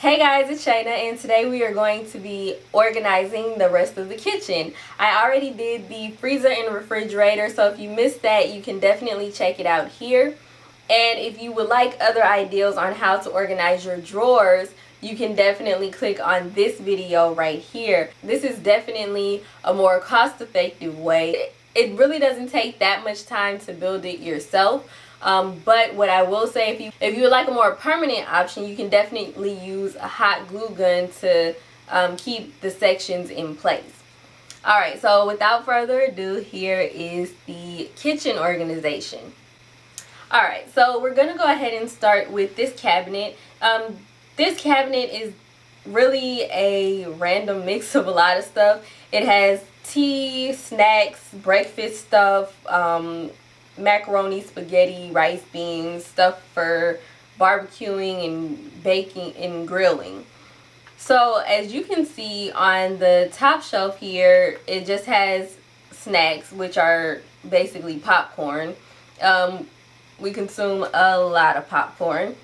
Hey guys, it's Shayna, and today we are going to be organizing the rest of the kitchen. I already did the freezer and refrigerator, so if you missed that, you can definitely check it out here. And if you would like other ideas on how to organize your drawers, you can definitely click on this video right here. This is definitely a more cost-effective way. It really doesn't take that much time to build it yourself. But what I will say, if you would like a more permanent option, you can definitely use a hot glue gun to keep the sections in place. Alright, so without further ado, here is the kitchen organization. Alright, so we're going to go ahead and start with this cabinet. This cabinet is really a random mix of a lot of stuff. It has tea, snacks, breakfast stuff, macaroni, spaghetti, rice, beans, stuff for barbecuing and baking and grilling. So as you can see on the top shelf here, it just has snacks, which are basically popcorn. We consume a lot of popcorn.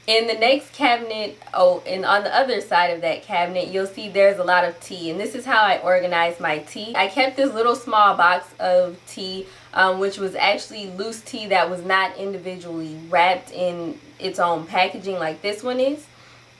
In the next cabinet, and on the other side of that cabinet, you'll see there's a lot of tea, and this is how I organize my tea. I kept this little small box of tea, which was actually loose tea that was not individually wrapped in its own packaging like this one is.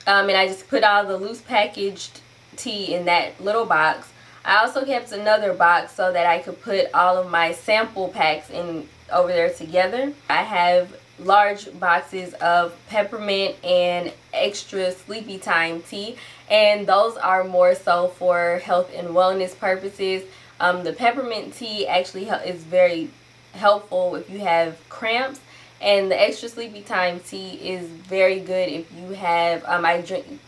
And I just put all the loose packaged tea in that little box. I also kept another box so that I could put all of my sample packs in over there together. I have large boxes of peppermint and extra sleepy time tea, and those are more so for health and wellness purposes. The peppermint tea actually is very helpful if you have cramps, and the extra sleepy time tea is very good if you have I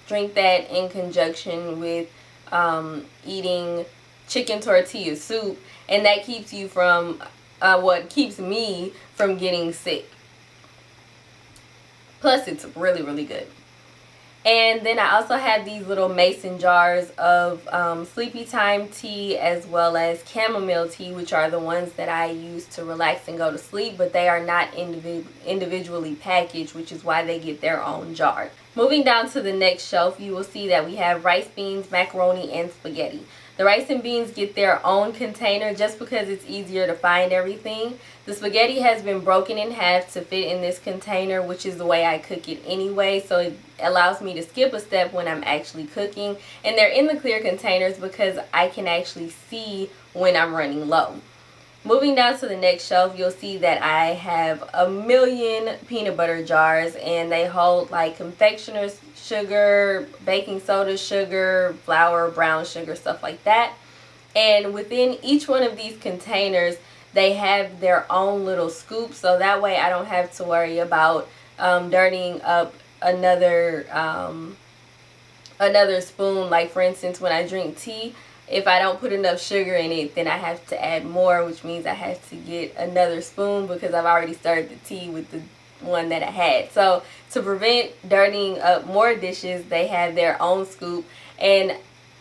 drink that in conjunction with eating chicken tortilla soup, and that keeps you from keeps me from getting sick. Plus, it's really, really good. And then I also have these little mason jars of sleepy time tea as well as chamomile tea, which are the ones that I use to relax and go to sleep, but they are not individually packaged, which is why they get their own jar. Moving down to the next shelf, you will see that we have rice, beans, macaroni, and spaghetti. The rice and beans get their own container just because it's easier to find everything. The spaghetti has been broken in half to fit in this container, which is the way I cook it anyway, so it allows me to skip a step when I'm actually cooking. And they're in the clear containers because I can actually see when I'm running low. Moving down to the next shelf, you'll see that I have a million peanut butter jars, and they hold like confectioner's sugar, baking soda sugar, flour, brown sugar, stuff like that. And within each one of these containers, they have their own little scoop, so that way I don't have to worry about dirtying up another spoon. Like for instance, when I drink tea, if I don't put enough sugar in it, then I have to add more, which means I have to get another spoon because I've already started the tea with the one that I had. So to prevent dirtying up more dishes, they have their own scoop. And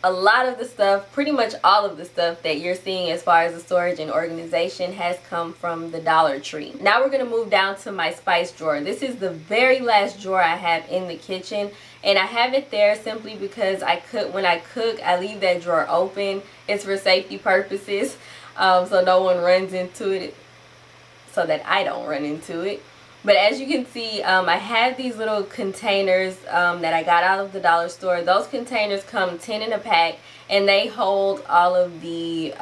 a lot of the stuff, pretty much all of the stuff that you're seeing as far as the storage and organization has come from the Dollar Tree. Now we're going to move down to my spice drawer. This is the very last drawer I have in the kitchen, and I have it there simply because when I cook, I leave that drawer open. It's for safety purposes, so no one runs into it, so that I don't run into it. But as you can see, I have these little containers that I got out of the dollar store. Those containers come 10 in a pack, and they hold all of the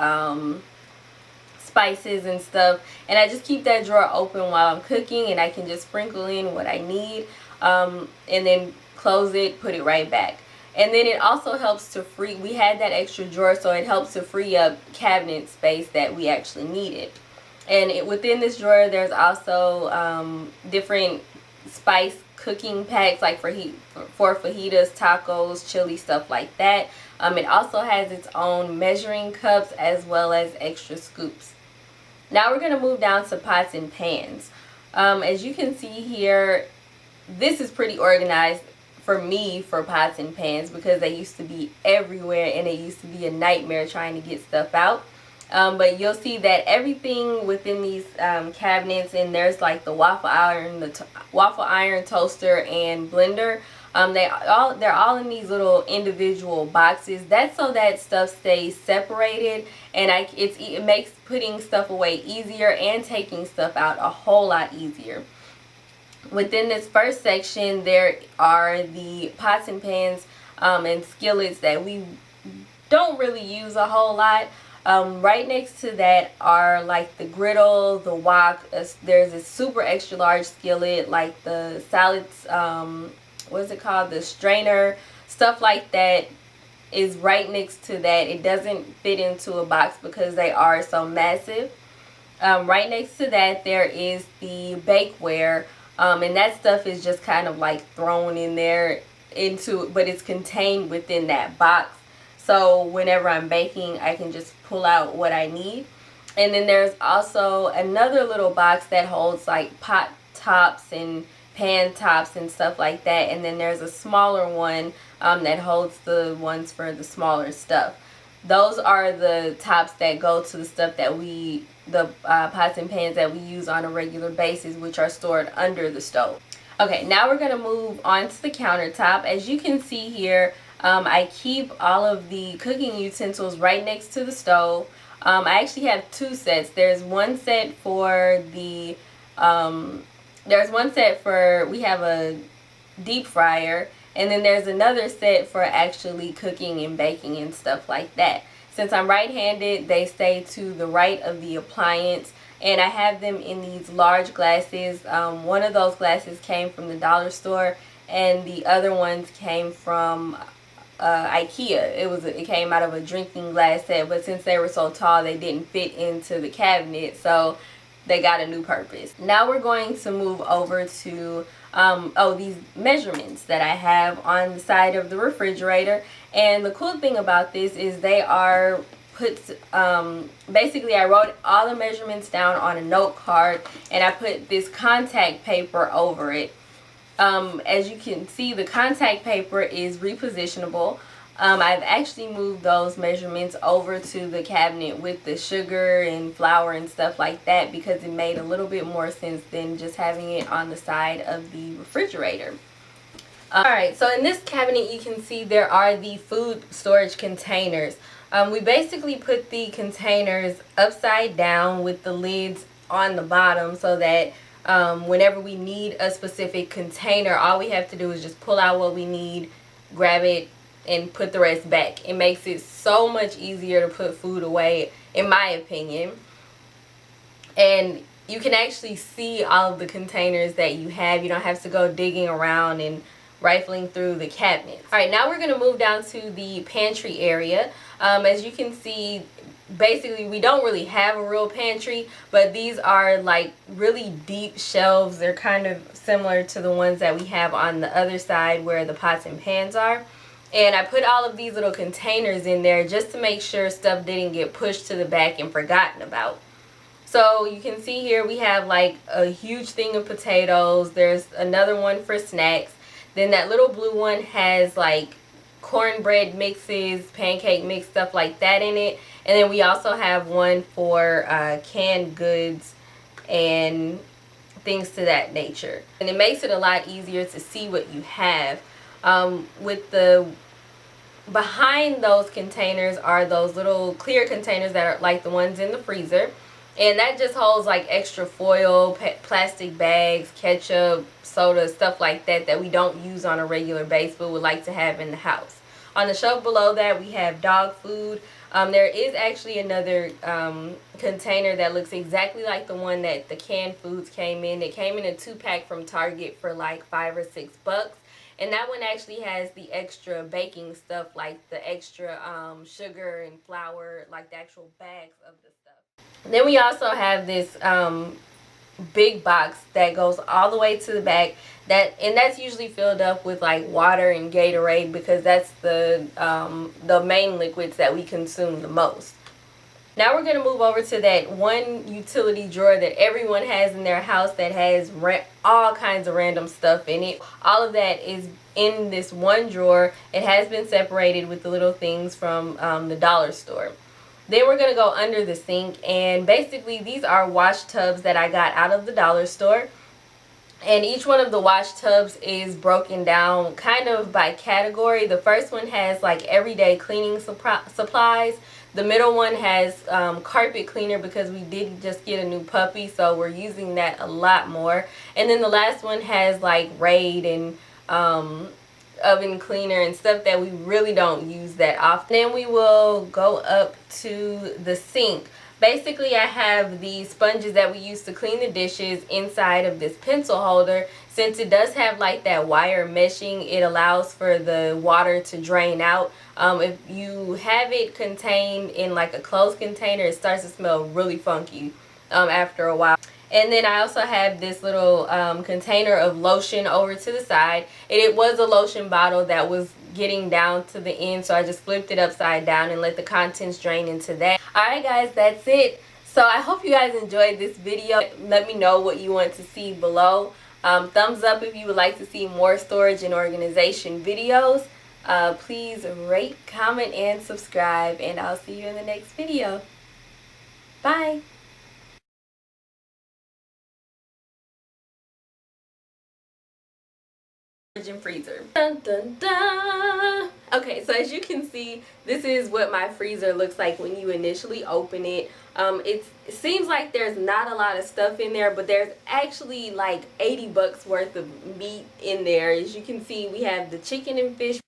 spices and stuff. And I just keep that drawer open while I'm cooking, and I can just sprinkle in what I need and then close it, put it right back. And then it also helps to we had that extra drawer, so it helps to free up cabinet space that we actually needed. And within this drawer, there's also different spice cooking packs, like for fajitas, tacos, chili, stuff like that. It also has its own measuring cups as well as extra scoops. Now we're going to move down to pots and pans. As you can see here, this is pretty organized for me for pots and pans because they used to be everywhere, and it used to be a nightmare trying to get stuff out. But you'll see that everything within these cabinets, and there's like the waffle iron, toaster, and blender. They're all in these little individual boxes. That's so that stuff stays separated, and it makes putting stuff away easier and taking stuff out a whole lot easier. Within this first section, there are the pots and pans and skillets that we don't really use a whole lot. Right next to that are like the griddle, the wok. There's a super extra large skillet, like the salads, what is it called, the strainer, stuff like that is right next to that. It doesn't fit into a box because they are so massive. Right next to that there is the bakeware, and that stuff is just kind of like thrown in there but it's contained within that box. So whenever I'm baking, I can just pull out what I need. And then there's also another little box that holds like pot tops and pan tops and stuff like that. And then there's a smaller one that holds the ones for the smaller stuff. Those are the tops that go to the stuff that the pots and pans that we use on a regular basis, which are stored under the stove. Okay, now we're going to move on to the countertop. As you can see here, I keep all of the cooking utensils right next to the stove. I actually have two sets. There's one set for we have a deep fryer, and then there's another set for actually cooking and baking and stuff like that. Since I'm right-handed, they stay to the right of the appliance, and I have them in these large glasses. One of those glasses came from the dollar store, and the other ones came from IKEA. It came out of a drinking glass set, but since they were so tall, they didn't fit into the cabinet, so they got a new purpose. Now we're going to move over to these measurements that I have on the side of the refrigerator. And the cool thing about this is they are basically I wrote all the measurements down on a note card, and I put this contact paper over it. As you can see, the contact paper is repositionable. I've actually moved those measurements over to the cabinet with the sugar and flour and stuff like that because it made a little bit more sense than just having it on the side of the refrigerator. Alright, so in this cabinet you can see there are the food storage containers. We basically put the containers upside down with the lids on the bottom so that whenever we need a specific container, all we have to do is just pull out what we need, grab it, and put the rest back. It makes it so much easier to put food away, in my opinion. And you can actually see all of the containers that you have. You don't have to go digging around and rifling through the cabinets. Alright, now we're going to move down to the pantry area. As you can see, basically we don't really have a real pantry, but these are like really deep shelves. They're kind of similar to the ones that we have on the other side where the pots and pans are. And I put all of these little containers in there just to make sure stuff didn't get pushed to the back and forgotten about. So you can see here we have like a huge thing of potatoes. There's another one for snacks. Then that little blue one has like cornbread mixes, pancake mix, stuff like that in it. And then we also have one for canned goods and things to that nature. And it makes it a lot easier to see what you have. Behind those containers are those little clear containers that are like the ones in the freezer. And that just holds like extra foil, plastic bags, ketchup, soda, stuff like that that we don't use on a regular basis but would like to have in the house. On the shelf below that we have dog food. There is actually another container that looks exactly like the one that the canned foods came in. It came in a 2-pack from Target for like $5 or $6. And that one actually has the extra baking stuff, like the extra sugar and flour, like the actual bags of the stuff. Then we also have this big box that goes all the way to the back. That's usually filled up with like water and Gatorade because that's the main liquids that we consume the most. Now we're going to move over to that one utility drawer that everyone has in their house that has all kinds of random stuff in it. All of that is in this one drawer. It has been separated with the little things from the dollar store. Then we're going to go under the sink, and basically these are wash tubs that I got out of the dollar store. And each one of the wash tubs is broken down kind of by category. The first one has like everyday cleaning supplies. The middle one has carpet cleaner because we did just get a new puppy, so we're using that a lot more. And then the last one has like Raid and oven cleaner and stuff that we really don't use that often. Then we will go up to the sink. Basically, I have the sponges that we use to clean the dishes inside of this pencil holder. Since it does have like that wire meshing, it allows for the water to drain out. If you have it contained in like a closed container, it starts to smell really funky after a while. And then I also have this little container of lotion over to the side. It was a lotion bottle that was getting down to the end, so I just flipped it upside down and let the contents drain into that. Alright guys, that's it. So I hope you guys enjoyed this video. Let me know what you want to see below. Thumbs up if you would like to see more storage and organization videos. Please rate, comment, and subscribe, and I'll see you in the next video. Bye! Freezer. Dun, dun, dun. Okay, so as you can see, this is what my freezer looks like when you initially open it. It seems like there's not a lot of stuff in there, but there's actually like $80 worth of meat in there. As you can see, we have the chicken and fish